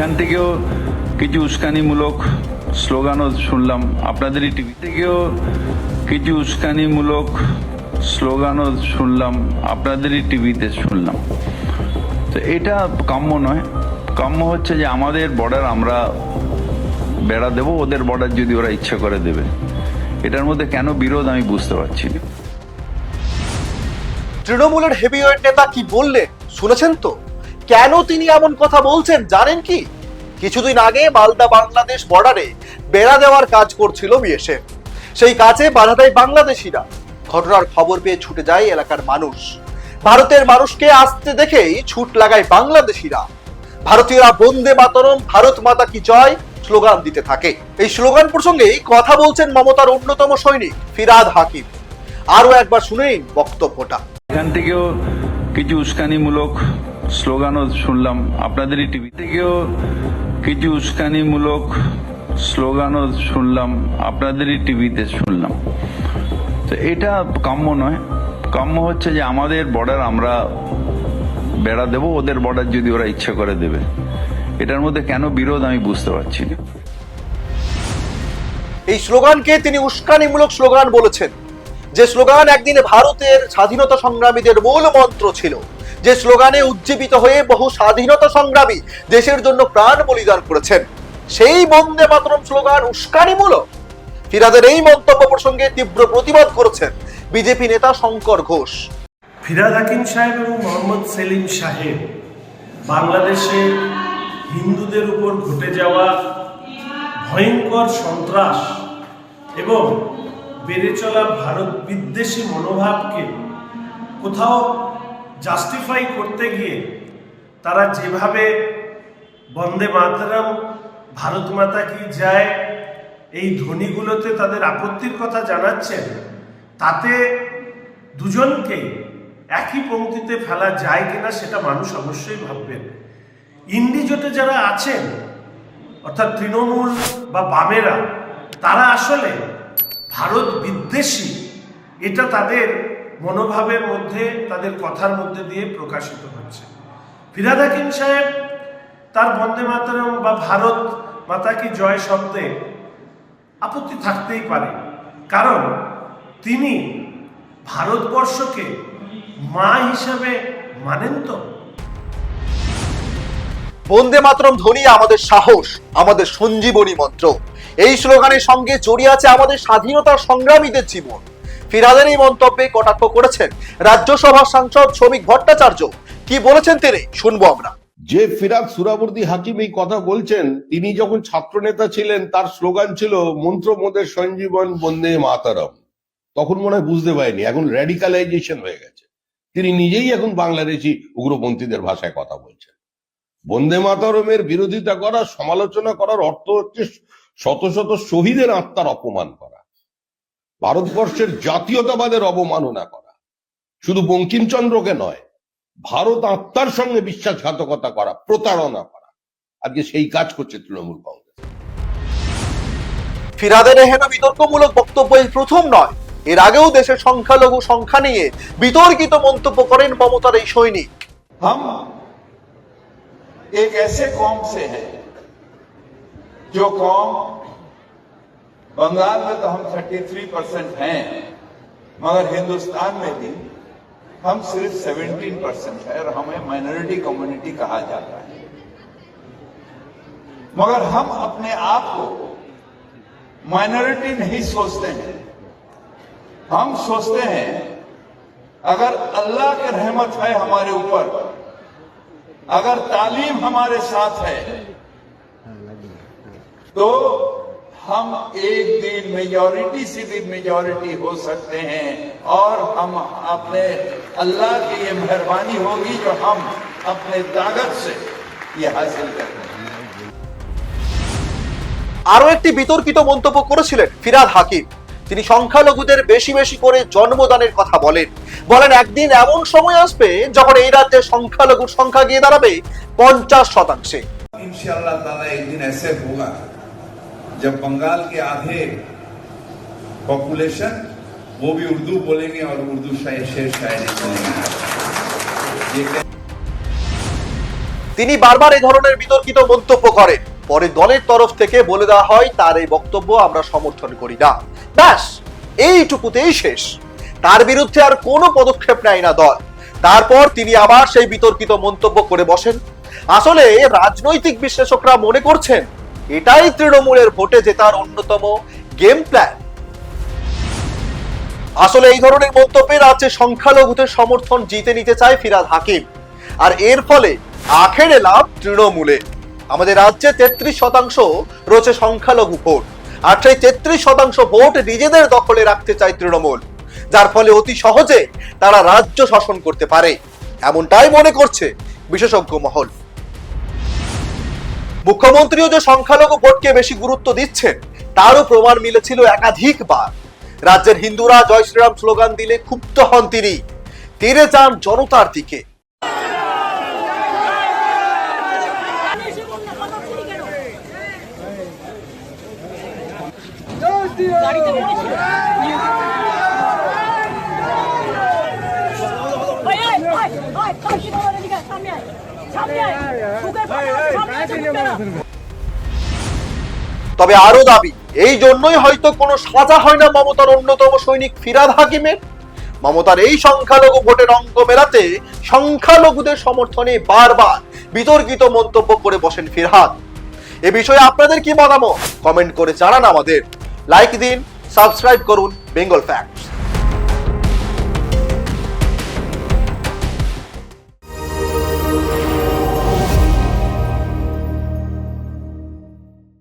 এখান থেকেও কিছু উস্কানিমূলক স্লোগানও শুনলাম, আপনাদেরই টিভি থেকেও কিছু উস্কানিমূলক স্লোগানও শুনলাম, আপনাদেরই টিভিতে শুনলাম। তো এটা কাম্য নয়। কাম্য হচ্ছে যে আমাদের বর্ডার আমরা বেড়া দেবো, ওদের বর্ডার যদি ওরা ইচ্ছা করে দেবে। এটার মধ্যে কেন বিরোধ আমি বুঝতে পারছি না। তৃণমূলের হেভিওয়েট নেতা কি বললেন শুনেছেন তো? কেন তিনি এমন কথা বলছেন জানেন কি? কিছুদিন আগে মালদা বাংলাদেশ বর্ডারে বেড়া দেওয়ার কাজ করছিল বিএসএফ। সেই কাজে বাধা দেয় বাংলাদেশিরা। ঘটনার খবর পেয়ে ছুটে যায় এলাকার মানুষ। ভারতের মানুষকে আসতে দেখেই ছুট লাগায় বাংলাদেশিরা। ভারতীয়রা বন্দে মাতরম, ভারত মাতা কি জয় স্লোগান দিতে থাকে। এই স্লোগান প্রসঙ্গেই কথা বলছেন মমতার অন্যতম সৈনিক ফিরহাদ হাকিম। আরো একবার শুনেন বক্তব্যটা। এখান থেকেও কিছু উস্কানিমূলক স্লোগানও শুনলাম, আপনাদেরই টিভি থেকেও কিছু উস্কানিমূলক স্লোগানও শুনলাম, আপনাদেরই টিভিতে শুনলাম। তো এটা কাম্য নয়। কাম্য হচ্ছে যে আমাদের বর্ডার আমরা বেড়া দেবো, ওদের বর্ডার যদি ওরা ইচ্ছা করে দেবে। এটার মধ্যে কেন বিরোধ আমি বুঝতে পারছি না। এই স্লোগানকে তিনি উস্কানিমূলক স্লোগান বলেছেন, যে স্লোগান একদিন ভারতের স্বাধীনতা সংগ্রামীদের মূল মন্ত্র ছিল, যে স্লোগানে উজ্জীবিত হয়ে বহু স্বাধীনতা সংগ্রামী দেশের জন্য প্রাণ বলিদান করেছেন। সেই বন্দে মাতরম স্লোগান উস্কানিমূলক। ফিরহাদের এই মন্তব্য প্রসঙ্গে তীব্র প্রতিবাদ করেছেন বিজেপি নেতা শঙ্কর ঘোষ। ফিরহাদ হাকিম সাহেব এবং মোহাম্মদ সেলিম সাহেব বাংলাদেশে হিন্দুদের উপর ঘটে যাওয়া ভয়ঙ্কর সন্ত্রাস এবং বেড়ে চলা ভারত বিদ্বেষী মনোভাবকে কোথাও জাস্টিফাই করতে গিয়ে তারা যেভাবে বন্দে মাতরম, ভারত মাতা কি জয় এই ধ্বনিগুলোতে তাদের আপত্তির কথা জানাচ্ছেন, তাতে দুজনকে একই পংক্তিতে ফেলা যায় কিনা সেটা মানুষ অবশ্যই ভাববেন। ইন্ডি জোটে যারা আছেন অর্থাৎ তৃণমূল বা বামেরা, তারা আসলে ভারত বিদ্বেষী এটা তাদের মনোভাবের মধ্যে, তাদের কথার মধ্যে দিয়ে প্রকাশিত হচ্ছে। ফিরহাদ হাকিম সাহেব তার বন্দে মাতরম বা ভারত মাতা কি জয় শব্দে আপত্তি থাকতেই পারে, কারণ তিনি ভারতবর্ষকে মা হিসাবে মানেন তো। বন্দে মাতরম ধ্বনি আমাদের সাহস, আমাদের সঞ্জীবনী মন্ত্র। এই স্লোগানের সঙ্গে জড়িয়ে আছে আমাদের স্বাধীনতা সংগ্রামীদের জীবন। ফিরহাদের এই মন্তব্যে কটাক্ষ করেছেন রাজ্যসভার সাংসদ শ্রমিক ভট্টাচার্য। কি বলেছেন তিনি শুনবো আমরা। যে ফিরহাদ সুরাবর্দী হাকিম এই কথা বলছেন, তিনি যখন ছাত্র নেতা ছিলেন তার স্লোগান ছিল মন্ত্র মোদের সঞ্জীবন বন্দে মাতরম। তখন মনে হয় বুঝতে পারেনি, এখন র্যাডিকালাইজেশন হয়ে গেছে। তিনি নিজেই এখন বাংলাদেশি উগ্রপন্থীদের ভাষায় কথা বলছেন। বন্দে মাতরমের বিরোধিতা করা, সমালোচনা করার অর্থ হচ্ছে শত শত শহীদের আত্মার অপমান করা, ভারতবর্ষের জাতীয়তাবাদের অবমাননা করা, শুধু বঙ্কিমচন্দ্রকে নয়, ভারত আত্মার সঙ্গে বিশ্বাসঘাতকতা করা, প্রতারণা করা। আজকে সেই কাজ করছে তৃণমূল কংগ্রেস। ফিরহাদের এহেন বিতর্কমূলক বক্তব্য এই প্রথম নয়। এর আগেও দেশের সংখ্যালঘু সংখ্যা নিয়ে বিতর্কিত মন্তব্য করেন মমতার এই সৈনিক। हम एक ऐसे कौम से हैं जो कौम, बंगाल में तो हम 33% हैं, मगर हिंदुस्तान में भी हम सिर्फ 17% है और हमें माइनॉरिटी कम्युनिटी कहा जाता है। मगर हम अपने आप को माइनॉरिटी नहीं सोचते हैं। हम सोचते हैं अगर अल्लाह की रहमत है हमारे ऊपर, अगर तालीम हमारे साथ है, तो हम एक दिन मेजॉरिटी से भी मेजॉरिटी हो सकते हैं और हम अपने अल्लाह की ये मेहरबानी होगी जो हम अपने ताकत से ये हासिल करते हैं। আরো একটি বিতর্কিত মন্তব্য করেছিলেন ফিরহাদ হাকিম। তিনি সংখ্যালঘুদের বেশি বেশি করে জন্মদানের কথা বলেন। বলেন একদিন এমন সময় আসবে যখন এই রাজ্যে সংখ্যালঘুর সংখ্যা গিয়ে দাঁড়াবে 50%। इंशाअल्लाह ताला एक दिन ऐसे होगा जब बंगाल के आधे पॉपुलेशन वो भी उर्दू बोलेंगे और उर्दू शेर शायरी सुनेंगे। তিনি বারবার এই ধরনের বিতর্কিত মন্তব্য করেন, পরে দলের তরফ থেকে বলে দেওয়া হয় তার এই বক্তব্য আমরা সমর্থন করি না। ব্যাস এইটুকুতেই শেষ। তার বিরুদ্ধে আর কোনো পদক্ষেপ নেয় না দল। তারপর তিনি আবার সেই বিতর্কিত মন্তব্য করে বসেন। আসলে রাজনৈতিক বিশ্লেষকরা মনে করছেন এটাই তৃণমূলের ভোটে জেতার অন্যতম গেম প্ল্যান। আসলে এই ধরনের মন্তব্যে রাজ্যে সংখ্যালঘুদের সমর্থন জিতে নিতে চায় ফিরহাদ হাকিম, আর এর ফলে আখেরে লাভ তৃণমূলে। আমাদের রাজ্যে 33% রয়েছে সংখ্যালঘু ভোট, আর সেই 33% ভোট নিজেদের দখলে রাখতে চায় তৃণমূল, যার ফলে অতি সহজে তারা রাজ্য শাসন করতে পারে, এমনটাই মনে করছে বিশেষজ্ঞ মহল। মুখ্যমন্ত্রীও যে সংখ্যালঘু ভোটকে বেশি গুরুত্ব দিচ্ছেন তারও প্রমাণ মিলেছিল একাধিকবার। রাজ্যের হিন্দুরা জয় শ্রীরাম স্লোগান দিলে ক্ষুব্ধ হন তিনি, তেড়ে যান জনতার দিকে। তবে আরো দাবি, এই জন্যই হয়তো কোনো সাজা হয় না মমতার অন্যতম সৈনিক ফিরহাদ হাকিমের। মমতার এই সংখ্যালঘু ভোটের অঙ্ক মেলাতে সংখ্যালঘুদের সমর্থনে বারবার বিতর্কিত মন্তব্য করে বসেন ফিরহাদ। এ বিষয়ে আপনাদের কি মতামত কমেন্ট করে জানান আমাদের। লাইক দিন, সাবস্ক্রাইব করুন বেঙ্গল ফ্যাক্ট।